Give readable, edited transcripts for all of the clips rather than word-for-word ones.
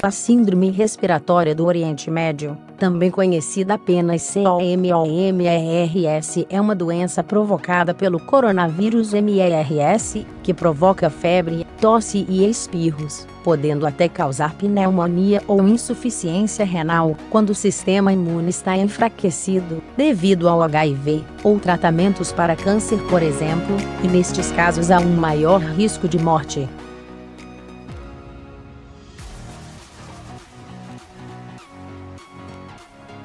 A síndrome respiratória do Oriente Médio, também conhecida apenas COMOMERS, é uma doença provocada pelo coronavírus MERS, que provoca febre, tosse e espirros, podendo até causar pneumonia ou insuficiência renal quando o sistema imune está enfraquecido, devido ao HIV, ou tratamentos para câncer, por exemplo, e nestes casos há um maior risco de morte.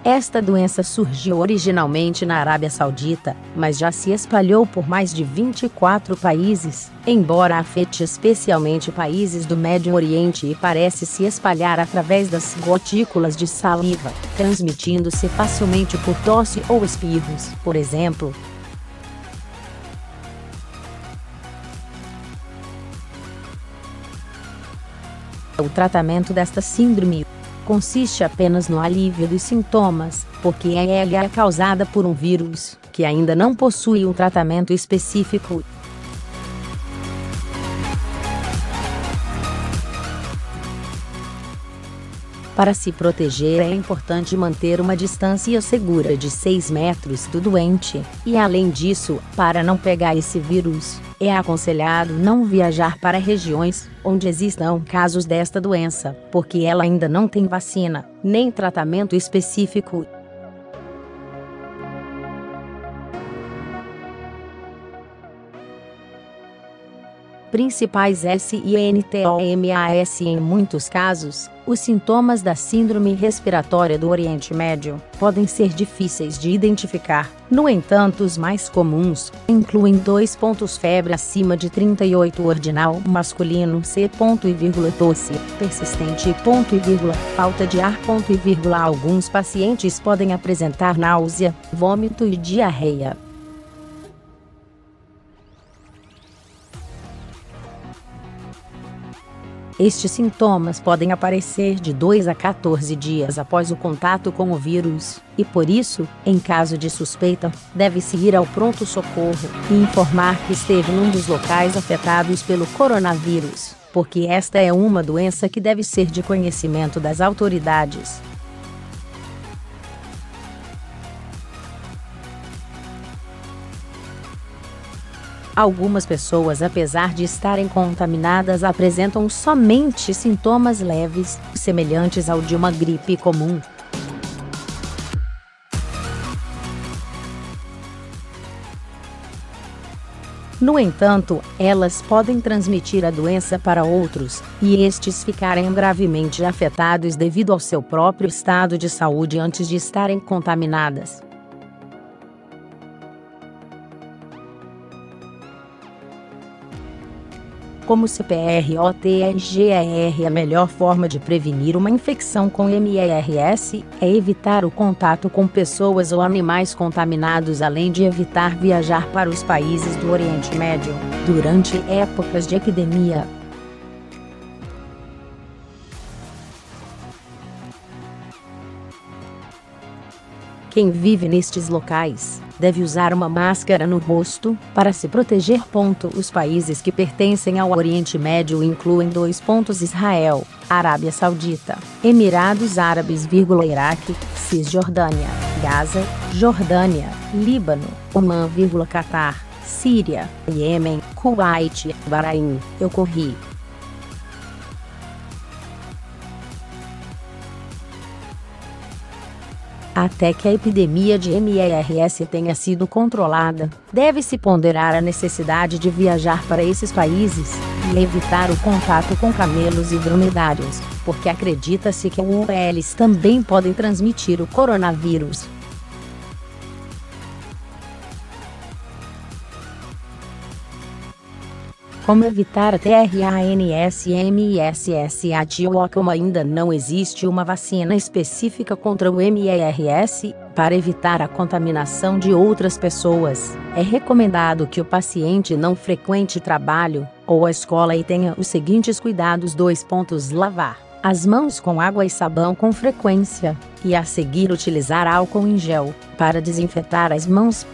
Esta doença surgiu originalmente na Arábia Saudita, mas já se espalhou por mais de 24 países, embora afete especialmente países do Médio Oriente e parece se espalhar através das gotículas de saliva, transmitindo-se facilmente por tosse ou espirros, por exemplo. O tratamento desta síndrome consiste apenas no alívio dos sintomas, porque é causada por um vírus, que ainda não possui um tratamento específico. Para se proteger é importante manter uma distância segura de 6 metros do doente, e além disso, para não pegar esse vírus, é aconselhado não viajar para regiões onde existam casos desta doença, porque ela ainda não tem vacina, nem tratamento específico. Principais sintomas. Em muitos casos, os sintomas da síndrome respiratória do Oriente Médio podem ser difíceis de identificar. No entanto, os mais comuns incluem 2 febre acima de 38 ordinal masculino tosse persistente falta de ar Alguns pacientes podem apresentar náusea, vômito e diarreia. Estes sintomas podem aparecer de 2 a 14 dias após o contato com o vírus, e por isso, em caso de suspeita, deve-se ir ao pronto-socorro e informar que esteve num dos locais afetados pelo coronavírus, porque esta é uma doença que deve ser de conhecimento das autoridades. Algumas pessoas, apesar de estarem contaminadas, apresentam somente sintomas leves, semelhantes ao de uma gripe comum. No entanto, elas podem transmitir a doença para outros, e estes ficarem gravemente afetados devido ao seu próprio estado de saúde antes de estarem contaminadas. Como CPROTGR, a melhor forma de prevenir uma infecção com MERS é evitar o contato com pessoas ou animais contaminados, além de evitar viajar para os países do Oriente Médio durante épocas de epidemia. Quem vive nestes locais deve usar uma máscara no rosto para se proteger. Os países que pertencem ao Oriente Médio incluem: Israel, Arábia Saudita, Emirados Árabes, Iraque, Cisjordânia, Gaza, Jordânia, Líbano, Omã, Catar, Síria, Iêmen, Kuwait, Bahrein. Até que a epidemia de MERS tenha sido controlada, deve-se ponderar a necessidade de viajar para esses países e evitar o contato com camelos e dromedários, porque acredita-se que eles também podem transmitir o coronavírus. Como evitar a TRANSMISSAT? Como ainda não existe uma vacina específica contra o MERS, para evitar a contaminação de outras pessoas, é recomendado que o paciente não frequente trabalho ou a escola e tenha os seguintes cuidados: lavar as mãos com água e sabão com frequência, e a seguir utilizar álcool em gel para desinfetar as mãos.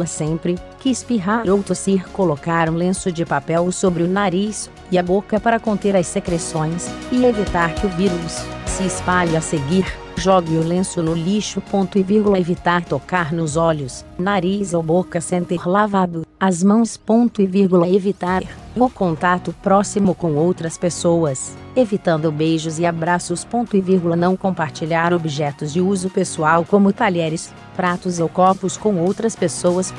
Sempre que espirrar ou tossir, colocar um lenço de papel sobre o nariz e a boca para conter as secreções e evitar que o vírus se espalhe. A seguir, jogue o lenço no lixo. Evitar tocar nos olhos, nariz ou boca sem ter lavado as mãos. Evitar o contato próximo com outras pessoas, evitando beijos e abraços. Não compartilhar objetos de uso pessoal como talheres, pratos ou copos com outras pessoas.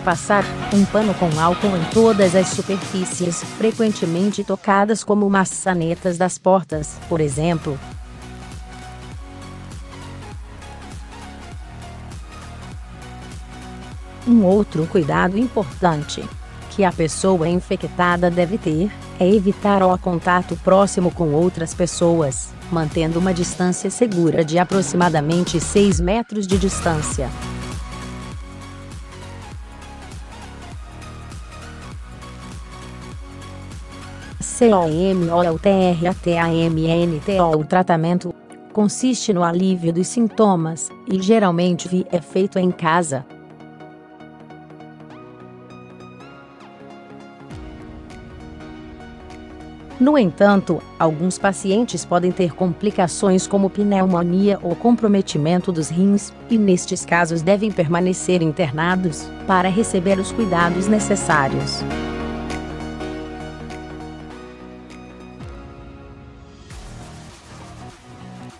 Passar um pano com álcool em todas as superfícies frequentemente tocadas, como maçanetas das portas, por exemplo. Um outro cuidado importante que a pessoa infectada deve ter é evitar o contato próximo com outras pessoas, mantendo uma distância segura de aproximadamente 6 metros de distância. O tratamento consiste no alívio dos sintomas e geralmente é feito em casa. No entanto, alguns pacientes podem ter complicações como pneumonia ou comprometimento dos rins, e nestes casos devem permanecer internados para receber os cuidados necessários.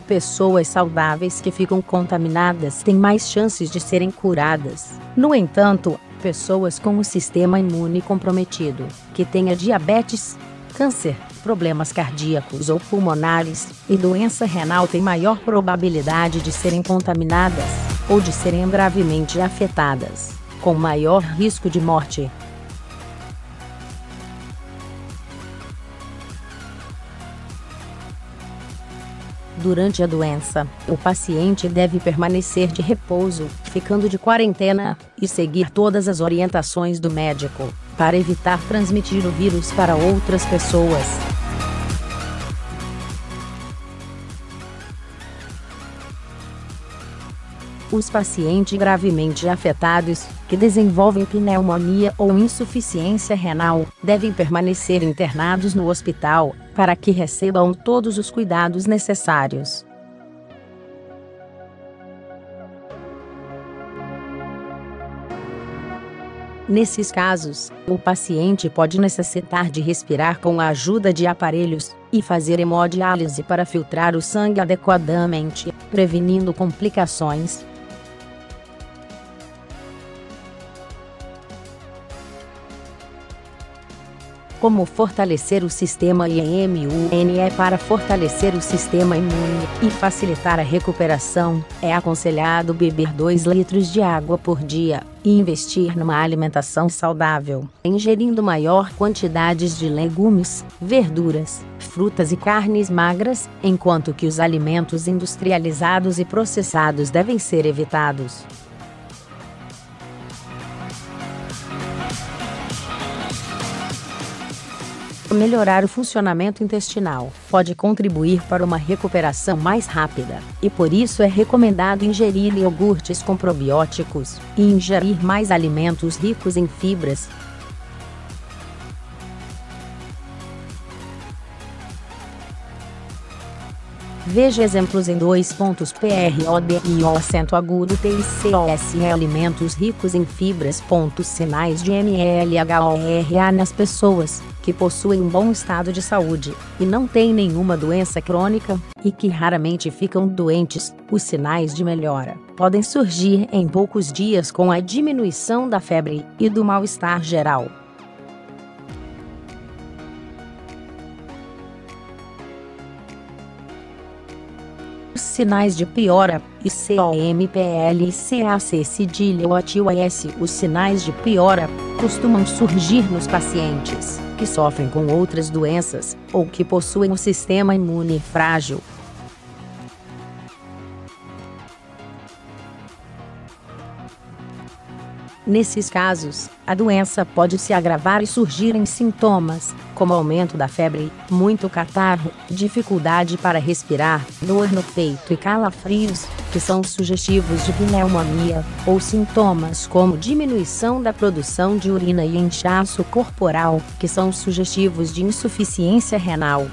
Pessoas saudáveis que ficam contaminadas têm mais chances de serem curadas. No entanto, pessoas com o sistema imune comprometido, que tenha diabetes, câncer, problemas cardíacos ou pulmonares e doença renal têm maior probabilidade de serem contaminadas ou de serem gravemente afetadas, com maior risco de morte. Durante a doença, o paciente deve permanecer de repouso, ficando de quarentena, e seguir todas as orientações do médico, para evitar transmitir o vírus para outras pessoas. Os pacientes gravemente afetados, que desenvolvem pneumonia ou insuficiência renal, devem permanecer internados no hospital, para que recebam todos os cuidados necessários. Nesses casos, o paciente pode necessitar de respirar com a ajuda de aparelhos e fazer hemodiálise para filtrar o sangue adequadamente, prevenindo complicações. Como fortalecer o sistema imune? Para fortalecer o sistema imune e facilitar a recuperação, é aconselhado beber 2 litros de água por dia e investir numa alimentação saudável, ingerindo maior quantidades de legumes, verduras, frutas e carnes magras, enquanto que os alimentos industrializados e processados devem ser evitados. Melhorar o funcionamento intestinal pode contribuir para uma recuperação mais rápida, e por isso é recomendado ingerir iogurtes com probióticos e ingerir mais alimentos ricos em fibras. Veja exemplos em 2 pontos PRODIO_TICOS alimentos ricos em fibras. Sinais de MLHORA nas pessoas que possuem um bom estado de saúde e não têm nenhuma doença crônica e que raramente ficam doentes. Os sinais de melhora podem surgir em poucos dias com a diminuição da febre e do mal-estar geral. Sinais de piora, ICOMPLCAC-CDILOTIOS. Os sinais de piora costumam surgir nos pacientes que sofrem com outras doenças ou que possuem um sistema imune frágil. Nesses casos, a doença pode se agravar e surgir em sintomas, como aumento da febre, muito catarro, dificuldade para respirar, dor no peito e calafrios. que são sugestivos de pneumonia, ou sintomas como diminuição da produção de urina e inchaço corporal, que são sugestivos de insuficiência renal.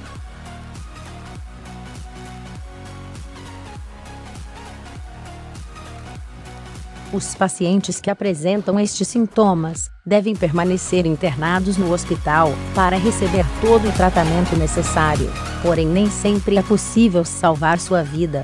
Os pacientes que apresentam estes sintomas devem permanecer internados no hospital para receber todo o tratamento necessário, porém nem sempre é possível salvar sua vida.